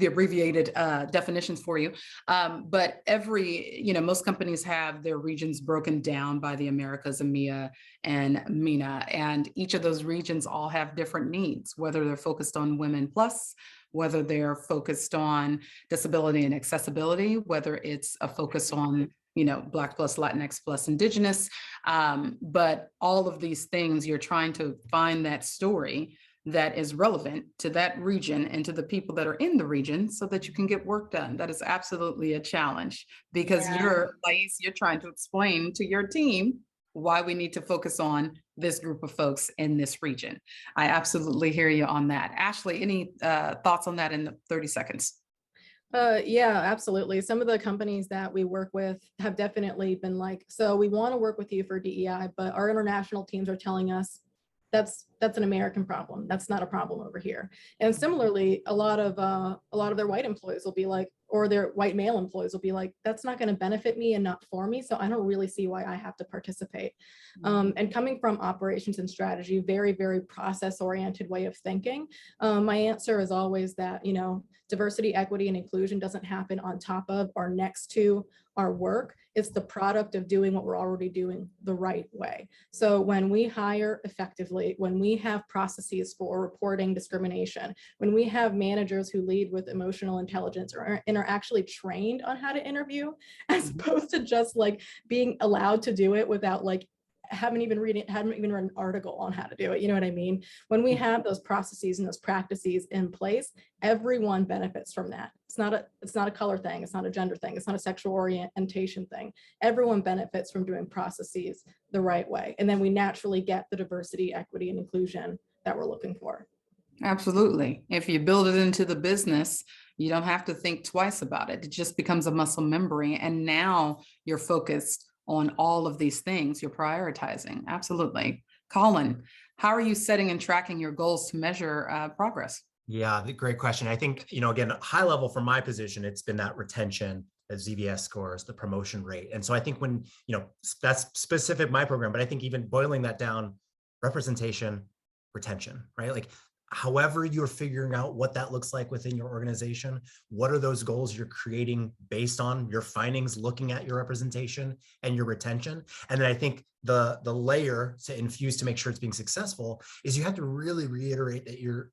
abbreviated definitions for you. But most companies have their regions broken down by the Americas, EMEA, and MENA. And each of those regions all have different needs, whether they're focused on women plus, whether they're focused on disability and accessibility, whether it's a focus on Black plus, Latinx plus, Indigenous, but all of these things, you're trying to find that story that is relevant to that region and to the people that are in the region so that you can get work done. That is absolutely a challenge because you're trying to explain to your team why we need to focus on this group of folks in this region. I absolutely hear you on that. Ashley, any thoughts on that in the 30 seconds? Yeah, absolutely. Some of the companies that we work with have definitely been like, so we want to work with you for DEI, but our international teams are telling us that's an American problem. That's not a problem over here. And similarly, a lot of their white employees will be like, or their white male employees will be like, that's not going to benefit me and not for me. So I don't really see why I have to participate. And coming from operations and strategy, very, very process-oriented way of thinking, my answer is always that, diversity, equity, and inclusion doesn't happen on top of or next to our work. It's the product of doing what we're already doing the right way. So when we hire effectively, when we have processes for reporting discrimination, when we have managers who lead with emotional intelligence and are actually trained on how to interview, as opposed to just like being allowed to do it without like haven't even read an article on how to do it. You know what I mean? When we have those processes and those practices in place, everyone benefits from that. It's not a color thing. It's not a gender thing. It's not a sexual orientation thing. Everyone benefits from doing processes the right way. And then we naturally get the diversity, equity, and inclusion that we're looking for. Absolutely. If you build it into the business, you don't have to think twice about it. It just becomes a muscle memory. And now you're focused on all of these things you're prioritizing. Absolutely. Colin, how are you setting and tracking your goals to measure progress? Yeah, great question. I think, again, high level from my position, it's been that retention, the ZVS scores, the promotion rate. And so I think when, that's specific my program, but I think even boiling that down, representation, retention, right? Like however you're figuring out what that looks like within your organization, what are those goals you're creating based on your findings, looking at your representation and your retention. And then I think the layer to infuse to make sure it's being successful is you have to really reiterate that your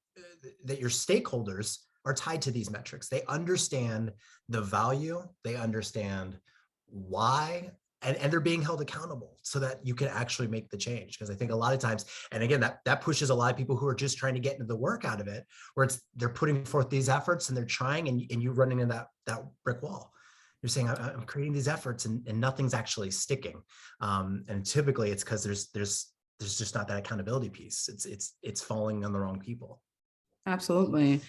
stakeholders are tied to these metrics. They understand the value, they understand why, and they're being held accountable so that you can actually make the change. Because I think a lot of times, and again, that pushes a lot of people who are just trying to get into the work out of it, where they're putting forth these efforts and they're trying, and you running into that brick wall. You're saying, I'm creating these efforts and nothing's actually sticking. And typically it's because there's just not that accountability piece. It's falling on the wrong people. Absolutely.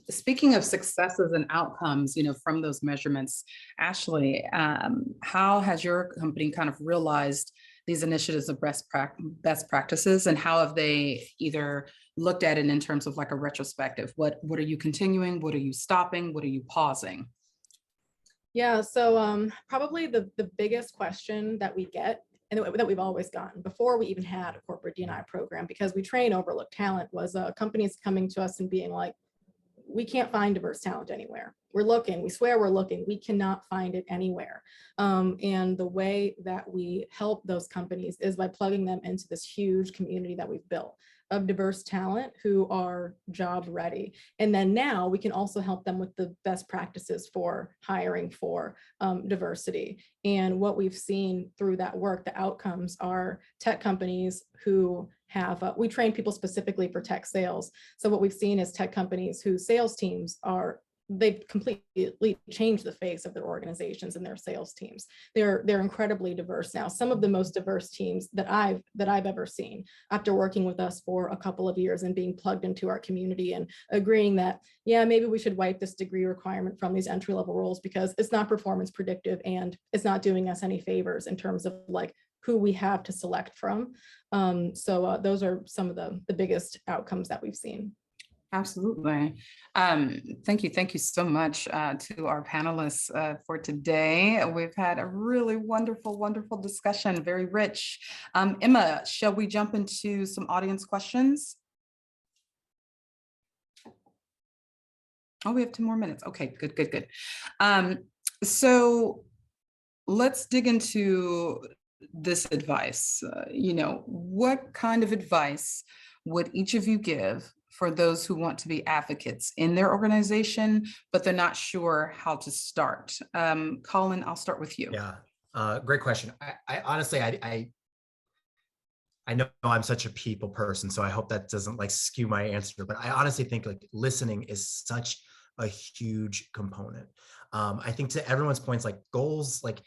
Speaking of successes and outcomes, from those measurements, Ashley, how has your company kind of realized these initiatives of best practices, and how have they either looked at it in terms of like a retrospective? What are you continuing? What are you stopping? What are you pausing? Yeah, so probably the biggest question that we get, and that we've always gotten before we even had a corporate D&I program, because we train overlooked talent, was companies coming to us and being like, we can't find diverse talent anywhere. We're looking, we swear we're looking, we cannot find it anywhere. And the way that we help those companies is by plugging them into this huge community that we've built of diverse talent who are job ready. And then now we can also help them with the best practices for hiring for diversity. And what we've seen through that work, the outcomes are tech companies who have, we train people specifically for tech sales. So what we've seen is tech companies whose sales teams they've completely changed the face of their organizations and their sales teams. They're incredibly diverse now. Some of the most diverse teams that I've ever seen, after working with us for a couple of years and being plugged into our community and agreeing that, yeah, maybe we should wipe this degree requirement from these entry-level roles because it's not performance predictive and it's not doing us any favors in terms of like who we have to select from. So those are some of the biggest outcomes that we've seen. Absolutely. Thank you so much to our panelists for today. We've had a really wonderful discussion, very rich. Emma, shall we jump into some audience questions? Oh, we have 2 more minutes. Okay, good. So let's dig into this advice. What kind of advice would each of you give for those who want to be advocates in their organization, but they're not sure how to start? Colin, I'll start with you. Yeah, great question. I honestly, I know I'm such a people person, so I hope that doesn't like skew my answer, but I honestly think like listening is such a huge component. I think to everyone's points, like goals, like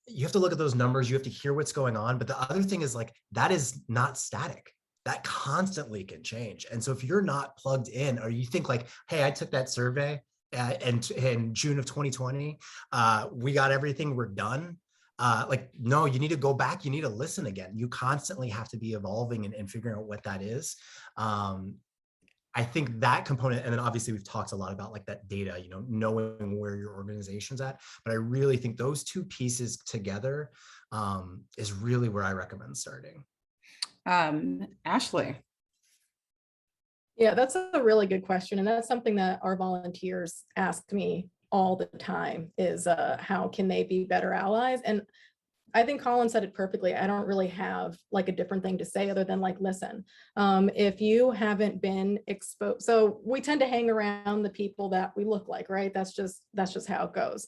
you have to look at those numbers, you have to hear what's going on, but the other thing is like, that is not static. That constantly can change. And so if you're not plugged in, or you think like, hey, I took that survey in June of 2020, we got everything, we're done. Like, no, you need to go back, you need to listen again. You constantly have to be evolving and figuring out what that is. I think that component, and then obviously we've talked a lot about like that data, knowing where your organization's at, but I really think those two pieces together is really where I recommend starting. Ashley. Yeah, that's a really good question. And that's something that our volunteers ask me all the time is how can they be better allies? And I think Colin said it perfectly. I don't really have like a different thing to say other than like, listen, if you haven't been exposed, so we tend to hang around the people that we look like, right? That's just how it goes.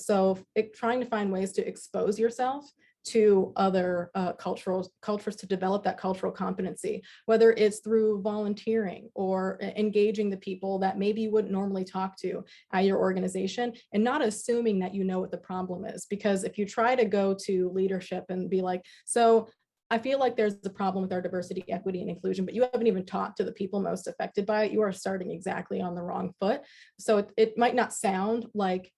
So trying to find ways to expose yourself to other cultures to develop that cultural competency, whether it's through volunteering or engaging the people that maybe you wouldn't normally talk to at your organization, and not assuming that you know what the problem is. Because if you try to go to leadership and be like, so I feel like there's a problem with our diversity, equity, and inclusion, but you haven't even talked to the people most affected by it, you are starting exactly on the wrong foot. So it might not sound like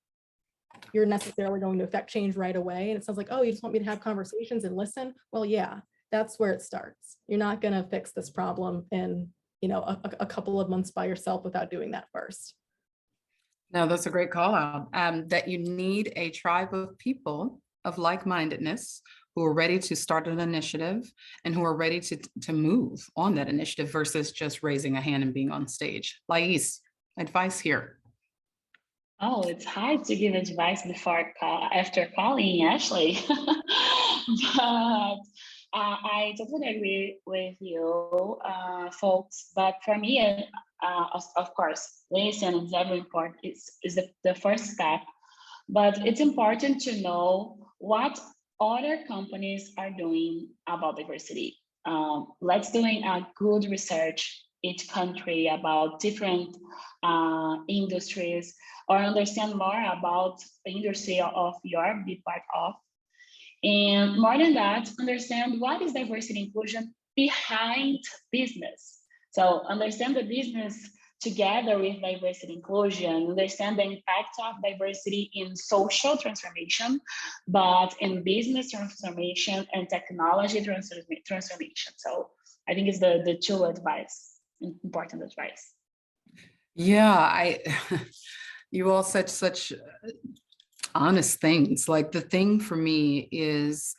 you're necessarily going to affect change right away. And it sounds like, oh, you just want me to have conversations and listen? Well, yeah, that's where it starts. You're not going to fix this problem in, a couple of months by yourself without doing that first. No, that's a great call out, that you need a tribe of people of like-mindedness who are ready to start an initiative and who are ready to move on that initiative versus just raising a hand and being on stage. Lais, advice here. Oh, it's hard to give advice after calling Ashley. But I totally agree with you, folks. But for me, of course, listen is very important. Is the first step. But it's important to know what other companies are doing about diversity. Let's doing a good research each country about different industries, or understand more about the industry of your be part of. And more than that, understand what is diversity inclusion behind business. So understand the business together with diversity inclusion, understand the impact of diversity in social transformation, but in business transformation and technology transformation. So I think it's the two important advice. Yeah, you all said such honest things. Like, the thing for me is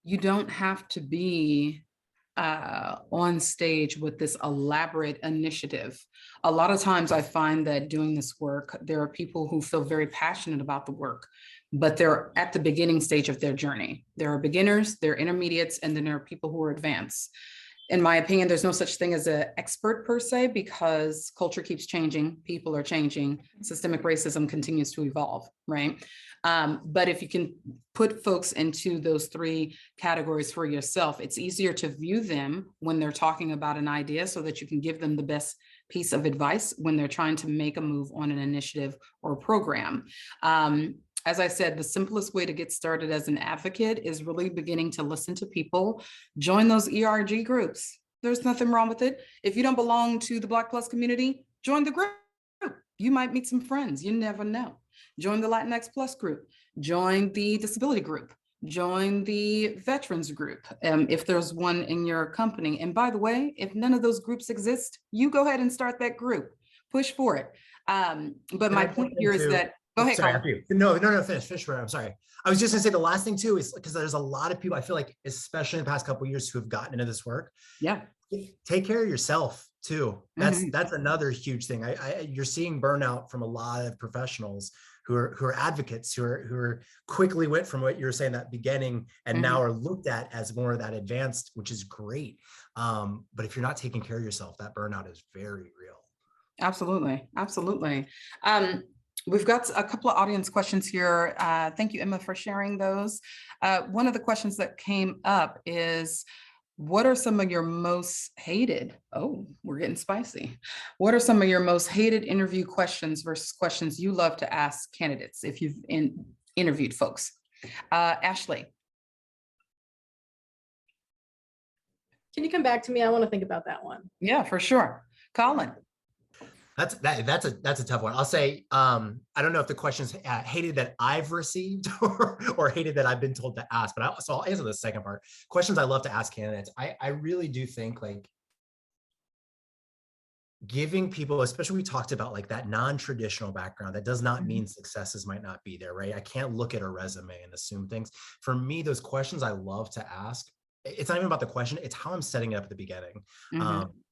you don't have to be on stage with this elaborate initiative. A lot of times I find that doing this work, there are people who feel very passionate about the work, but they're at the beginning stage of their journey. There are beginners, there are intermediates, and then there are people who are advanced. In my opinion, there's no such thing as an expert per se, because culture keeps changing, people are changing, systemic racism continues to evolve, right? But if you can put folks into those three categories for yourself, it's easier to view them when they're talking about an idea, so that you can give them the best piece of advice when they're trying to make a move on an initiative or a program. As I said, the simplest way to get started as an advocate is really beginning to listen to people, join those ERG groups. There's nothing wrong with it. If you don't belong to the Black Plus community, join the group. You might meet some friends, you never know. Join the Latinx Plus group, join the disability group, join the veterans group, if there's one in your company. And by the way, if none of those groups exist, you go ahead and start that group, push for it. But my point here is that, go ahead. Sorry, no, finish. I'm sorry. I was just gonna say the last thing too is because there's a lot of people, I feel like, especially in the past couple of years, who have gotten into this work. Yeah. Take care of yourself too. That's another huge thing. You're seeing burnout from a lot of professionals who are advocates, who are quickly went from what you were saying that beginning and now are looked at as more of that advanced, which is great. But if you're not taking care of yourself, that burnout is very real. Absolutely, absolutely. We've got a couple of audience questions here. Thank you, Emma, for sharing those. One of the questions that came up is, what are some of your most hated, oh, we're getting spicy. What are some of your most hated interview questions versus questions you love to ask candidates if you've interviewed folks? Ashley. Can you come back to me? I want to think about that one. Yeah, for sure. Colin. That's a tough one. I'll say, I don't know if the question's hated that I've received or hated that I've been told to ask, but so I'll answer the second part. Questions I love to ask candidates. I really do think, like, giving people, especially we talked about like that non-traditional background, that does not mean successes might not be there, right? I can't look at a resume and assume things. For me, those questions I love to ask, it's not even about the question, it's how I'm setting it up at the beginning.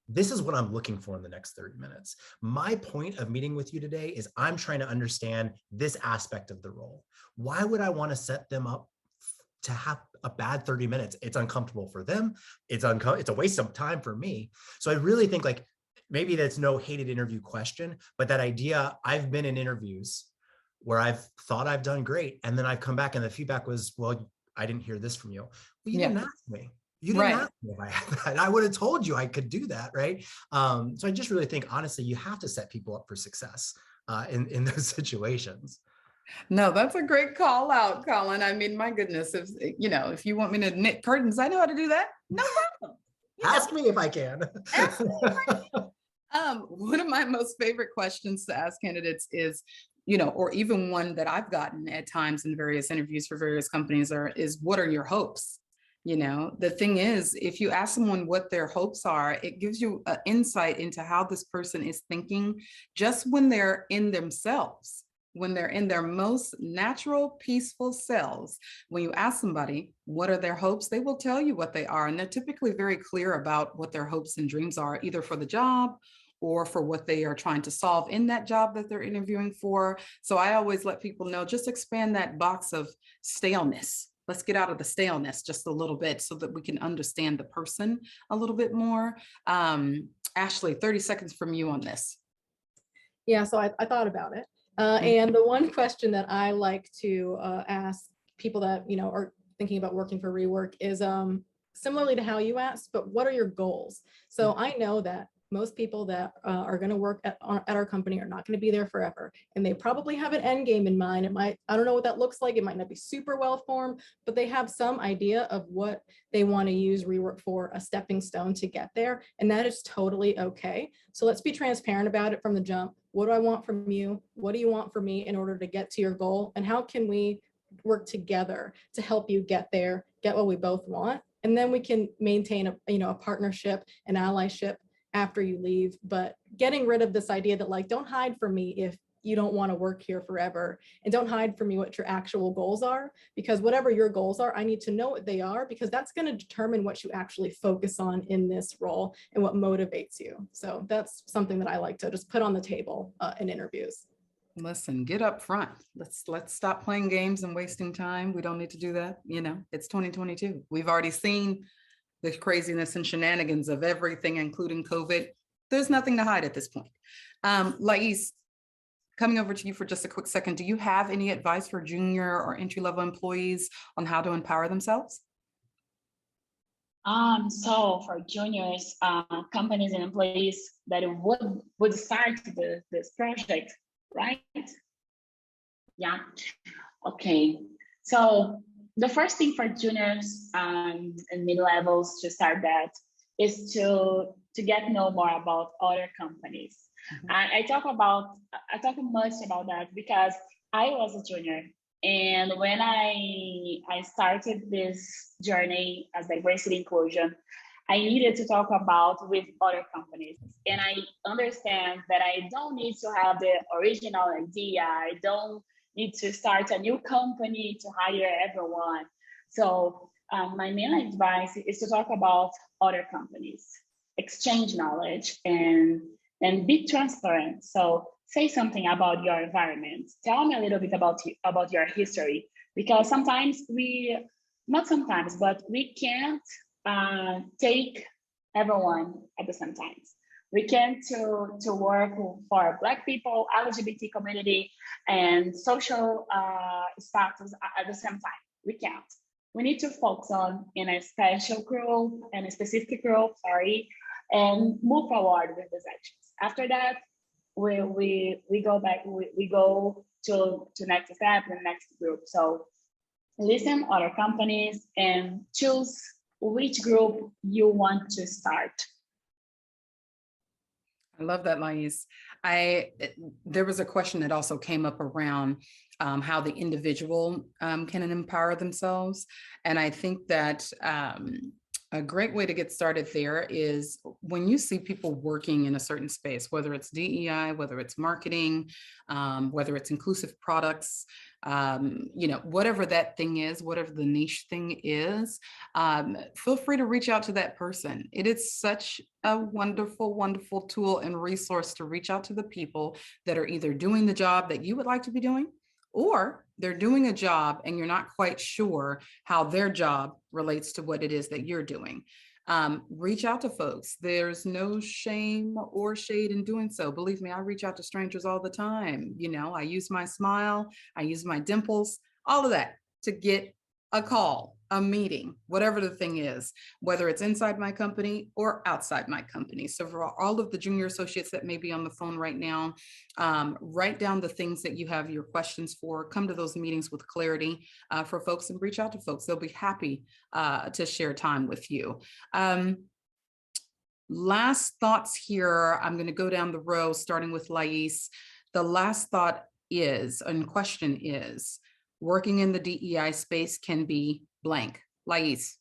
This is what I'm looking for in the next 30 minutes. My point of meeting with you today is I'm trying to understand this aspect of the role. Why would I want to set them up to have a bad 30 minutes? It's uncomfortable for them. It's a waste of time for me. So I really think, like, maybe that's no hated interview question, but that idea, I've been in interviews where I've thought I've done great. And then I've come back and the feedback was, well, I didn't hear this from you. Well, you didn't ask me. You didn't ask me if I had that. I would have told you I could do that, right? So I just really think, honestly, you have to set people up for success in those situations. No, that's a great call out, Colin. I mean, my goodness, if you want me to knit curtains, I know how to do that. No problem. Ask me if I can. One of my most favorite questions to ask candidates is, or even one that I've gotten at times in various interviews for various companies is, what are your hopes? The thing is, if you ask someone what their hopes are, it gives you an insight into how this person is thinking just when they're in themselves. when they're in their most natural, peaceful selves. When you ask somebody, what are their hopes? They will tell you what they are. And they're typically very clear about what their hopes and dreams are, either for the job or for what they are trying to solve in that job that they're interviewing for. So I always let people know, just expand that box of staleness. Let's get out of the staleness just a little bit so that we can understand the person a little bit more. Ashley, 30 seconds from you on this. Yeah, so I thought about it. And the one question that I like to ask people that, you know, are thinking about working for Rework is similarly to how you asked, but what are your goals? So I know that most people that are going to work at our company are not going to be there forever. And they probably have an end game in mind. I don't know what that looks like. It might not be super well formed, but they have some idea of what they want to use Rework for, a stepping stone to get there. And that is totally okay. So let's be transparent about it from the jump. What do I want from you? What do you want from me in order to get to your goal? And how can we work together to help you get there, get what we both want? And then we can maintain a partnership, an allyship after you leave, but getting rid of this idea that, like, don't hide from me if you don't want to work here forever, and don't hide from me what your actual goals are, because whatever your goals are, I need to know what they are, because that's going to determine what you actually focus on in this role and what motivates you. So that's something that I like to just put on the table in interviews. Listen, get up front. Let's stop playing games and wasting time. We don't need to do that. You know, it's 2022. We've already seen the craziness and shenanigans of everything, including COVID. There's nothing to hide at this point. Lais, coming over to you for just a quick second. Do you have any advice for junior or entry-level employees on how to empower themselves? So for juniors, companies and employees that would start this project, right? Yeah. Okay. So the first thing for juniors and mid-levels to start that is to get to know more about other companies. I talk much about that because I was a junior, and when I started this journey as diversity inclusion, I needed to talk about with other companies, and I understand that I don't need to have the original idea. I don't need to start a new company to hire everyone. So my main advice is to talk about other companies, exchange knowledge, and be transparent. So say something about your environment. Tell me a little bit about your history, because sometimes not sometimes, but we can't take everyone at the same time. We can't to work for Black people, LGBT community, and social status at the same time. We can't. We need to focus on in a special group and a specific group, and move forward with these actions. After that, we go back. We go to next step, the next group. So listen other companies and choose which group you want to start. I love that, Lais. There was a question that also came up around how the individual can empower themselves. And I think that a great way to get started there is when you see people working in a certain space, whether it's DEI, whether it's marketing, whether it's inclusive products, whatever that thing is, whatever the niche thing is, feel free to reach out to that person. It is such a wonderful, wonderful tool and resource to reach out to the people that are either doing the job that you would like to be doing, or they're doing a job and you're not quite sure how their job relates to what it is that you're doing. Reach out to folks. There's no shame or shade in doing so. Believe me, I reach out to strangers all the time. I use my smile, I use my dimples, all of that to get a call, a meeting, whatever the thing is, whether it's inside my company or outside my company. So for all of the junior associates that may be on the phone right now, write down the things that you have your questions for, come to those meetings with clarity for folks, and reach out to folks. They'll be happy to share time with you. Last thoughts here. I'm going to go down the row, starting with Lais. The last thought is, and question is, working in the DEI space can be blank. Lais.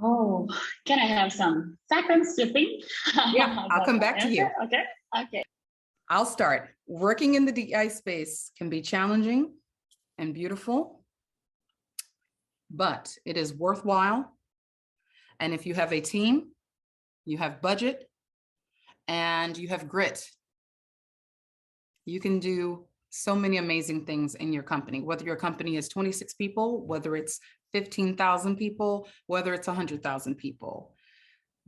Oh, can I have some seconds to think? Yeah, I'll come back to you. Okay. I'll start. Working in the DEI space can be challenging and beautiful, but it is worthwhile. And if you have a team, you have budget, and you have grit, you can do so many amazing things in your company, whether your company is 26 people, whether it's 15,000 people, whether it's 100,000 people.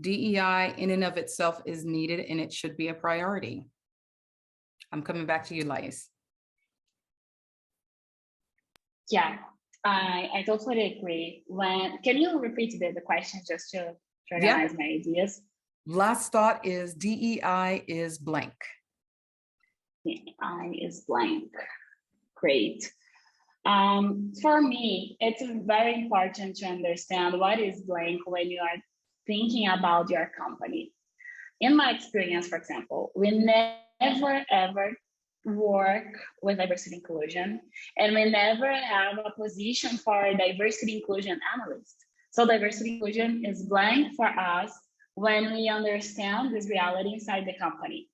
DEI in and of itself is needed, and it should be a priority. I'm coming back to you, Lais. Yeah, I totally agree. Can you repeat the question just to organize my ideas? Last thought is DEI is blank. DEI is blank. Great. For me, it's very important to understand what is blank when you are thinking about your company. In my experience, for example, we never ever work with diversity inclusion, and we never have a position for a diversity inclusion analyst. So diversity inclusion is blank for us when we understand this reality inside the company.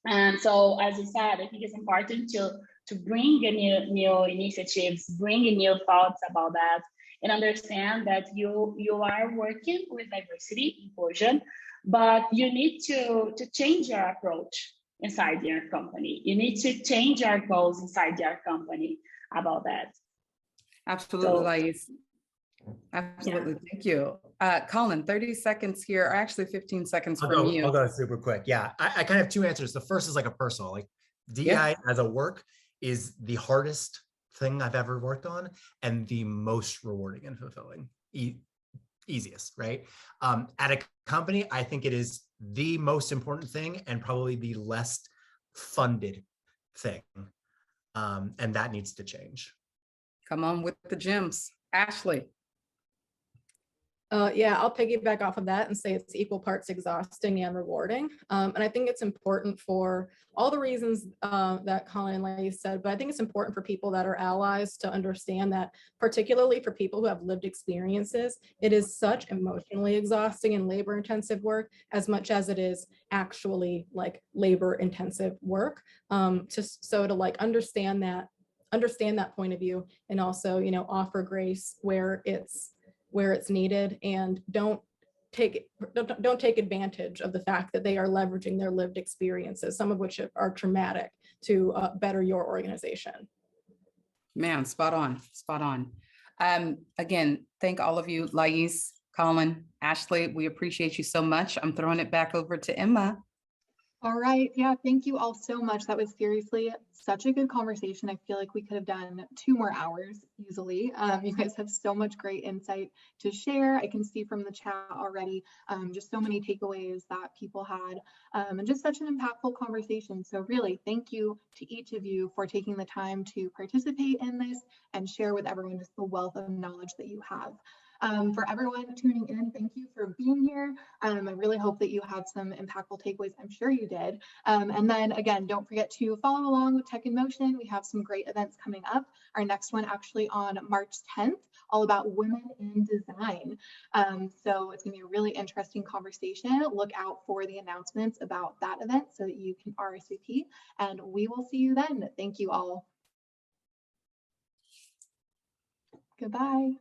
And so, as you said, I think it's important to bring new initiatives, bring new thoughts about that, and understand that you are working with diversity inclusion, but you need to change your approach inside your company. You need to change your goals inside your company about that. Absolutely, Lais. Absolutely. Yeah. Thank you. Colin, 30 seconds here, or actually 15 seconds from you. I'll go super quick. Yeah, I kind of have two answers. The first is like a personal, like DEI as a work is the hardest thing I've ever worked on and the most rewarding and fulfilling. Easiest, right? At a company, I think it is the most important thing and probably the less funded thing. And that needs to change. Come on with the gems. Ashley. Yeah, I'll piggyback off of that and say it's equal parts exhausting and rewarding. And I think it's important for all the reasons that Colin and Lais said, but I think it's important for people that are allies to understand that, particularly for people who have lived experiences, it is such emotionally exhausting and labor intensive work as much as it is actually like labor intensive work. So to like understand that point of view, and also, you know, offer grace where it's needed, and don't take advantage of the fact that they are leveraging their lived experiences, some of which are traumatic, to better your organization. Man, spot on, spot on. Again, thank all of you, Lais, Colin, Ashley, we appreciate you so much. I'm throwing it back over to Emma. All right. Yeah, thank you all so much. That was seriously such a good conversation. I feel like we could have done 2 more hours easily. You guys have so much great insight to share. I can see from the chat already just so many takeaways that people had, and just such an impactful conversation. So really, thank you to each of you for taking the time to participate in this and share with everyone just the wealth of knowledge that you have. For everyone tuning in, thank you for being here. I really hope that you had some impactful takeaways. I'm sure you did. And then again, don't forget to follow along with Tech in Motion. We have some great events coming up. Our next one actually on March 10th, all about women in design. So it's gonna be a really interesting conversation. Look out for the announcements about that event so that you can RSVP, and we will see you then. Thank you all. Goodbye.